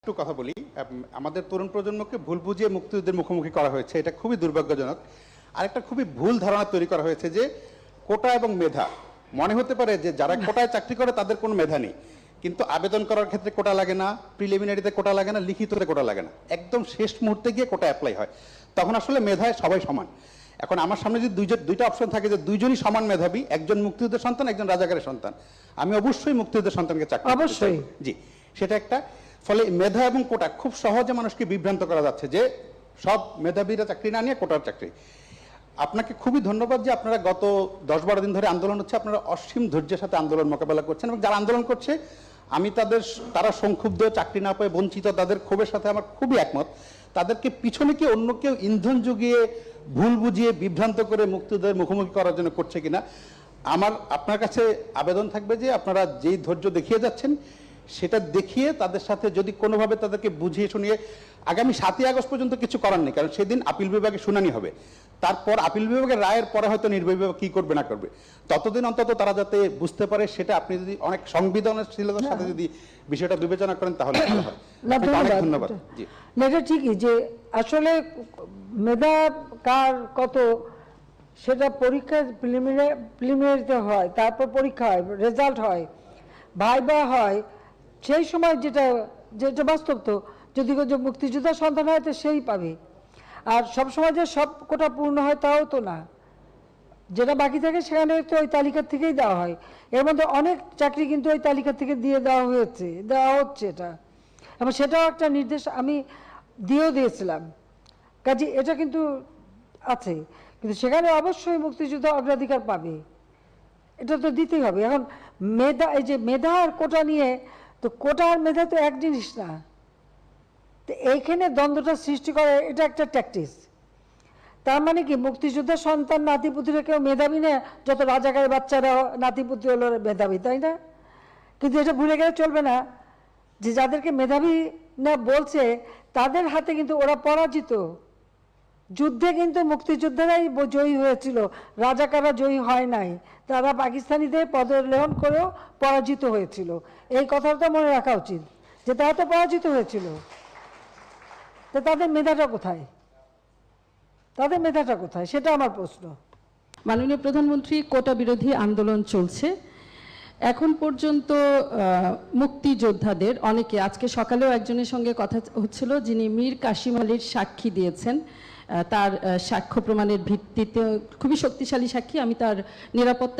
একটু কথা বলি। আমাদের তরুণ প্রজন্মকে ভুল বুঝিয়ে মুক্তিযুদ্ধের মুখোমুখি করা হয়েছে, এটা খুবই দুর্ভাগ্যজনক। আরেকটা খুবই ভুল ধারণা তৈরি করা হয়েছে যে কোটা এবং মেধা, মনে হতে পারে যে যারা কোটায় চাকরি করে তাদের কোনো মেধা নেই, কিন্তু আবেদন করার ক্ষেত্রে কোটা লাগে না, প্রিলিমিনারিতে কোটা লাগে না, লিখিততে কোটা লাগে না, একদম শেষ মুহূর্তে গিয়ে কোটা অ্যাপ্লাই হয়। তখন আসলে মেধায় সবাই সমান। এখন আমার সামনে যদি দুইটা অপশন থাকে যে দুইজনই সমান মেধাবী, একজন মুক্তিযুদ্ধের সন্তান, একজন রাজাকারের সন্তান, আমি অবশ্যই মুক্তিযুদ্ধের সন্তানকে চাকরি অবশ্যই জি, সেটা একটা। ফলে মেধা এবং কোটা খুব সহজে মানুষকে বিভ্রান্ত করা যাচ্ছে যে সব মেধাবীরা চাকরি না নিয়ে কোটার চাকরি। আপনাকে খুবই ধন্যবাদ যে আপনারা গত 10-12 দিন ধরে আন্দোলন হচ্ছে, আপনারা অসীম ধৈর্যের সাথে আন্দোলন মোকাবেলা করছেন, এবং যারা আন্দোলন করছে আমি তারা সংক্ষুব্ধ, চাকরি না পেয়ে বঞ্চিত, তাদের ক্ষোভের সাথে আমার খুবই একমত। তাদেরকে পিছনে কি অন্য কেউ ইন্ধন জুগিয়ে ভুল বুঝিয়ে বিভ্রান্ত করে মুক্তিযুদ্ধের মুখোমুখি করার জন্য করছে কিনা, আমার আপনার কাছে আবেদন থাকবে যে আপনারা যেই ধৈর্য দেখিয়ে যাচ্ছেন সেটা দেখিয়ে তাদের সাথে যদি কোনোভাবে তাদেরকে বুঝিয়ে শুনিয়ে, আগামী 7ই আগস্ট পর্যন্ত কিছু করার নেই, কারণ সেদিন আপিল বিভাগে শুনানি হবে, তারপর আপিল বিভাগের রায়ের পরে হয়তো নির্বাহী বিভাগ কী করবে না করবে, ততদিন অন্তত তারা যাতে বুঝতে পারে, সেটা আপনি যদি অনেক সংবেদনশীলতার সাথে যদি বিষয়টা বিবেচনা করেন তাহলে ভালো হয়। অনেক ধন্যবাদ। জি, এটা ঠিকই যে আসলে মেধা কার কত সেটা পরীক্ষা প্রিলিমিনারিতে হয়, তারপর পরীক্ষা হয়, রেজাল্ট হয়, ভাইবা হয়, সেই সময় যেটা বাস্তব। তো যদি মুক্তিযোদ্ধা সন্তান হয় তো সেই পাবে, আর সবসময় যে সব কোটা পূর্ণ হয় তাও তো না, যেটা বাকি থাকে সেখানে তো ওই তালিকার থেকেই দেওয়া হয়। এর মধ্যে অনেক চাকরি কিন্তু ওই তালিকা থেকে দেওয়া হচ্ছে এটা, এবং সেটাও একটা নির্দেশ আমি দিয়েছিলাম। কাজে এটা কিন্তু আছে, কিন্তু সেখানে অবশ্যই মুক্তিযোদ্ধা অগ্রাধিকার পাবে, এটা তো দিতেই হবে। এখন মেধা, এই যে মেধা আর কোটা নিয়ে, তো কোটা আর মেধা তো এক জিনিস না, তো এইখানে দ্বন্দ্বটা সৃষ্টি করে, এটা একটা ট্যাকটিস। তার মানে কি মুক্তিযোদ্ধার সন্তান নাতিপুতিরা কেউ মেধাবী না, যত রাজাকারের বাচ্চারা নাতিপুতি হলো মেধাবী, তাই না? কিন্তু এটা ভুলে গেলে চলবে না যে যাদেরকে মেধাবী না বলছে তাদের হাতে কিন্তু ওরা পরাজিত। যুদ্ধে কিন্তু মুক্তিযোদ্ধারাই জয়ী হয়েছিল, রাজাকাররা জয়ী হয় নাই, তারা পাকিস্তানিদের পদলেহন করেও পরাজিত হয়েছিল। এই কথাটা মনে রাখা উচিত যে তারা তো পরাজিত হয়েছিল, তো তাদের মেধাটা কোথায়? সেটা আমার প্রশ্ন। মাননীয় প্রধানমন্ত্রী, কোটা বিরোধী আন্দোলন চলছে এখন পর্যন্ত। মুক্তিযোদ্ধাদের অনেকে, আজকে সকালেও একজনের সঙ্গে কথা হচ্ছিল যিনি মীর কাসিম আলীর সাক্ষী দিয়েছেন, তার সাক্ষ্য প্রমাণের ভিত্তিতে খুবই শক্তিশালী সাক্ষী, আমি তার নিরাপত্তা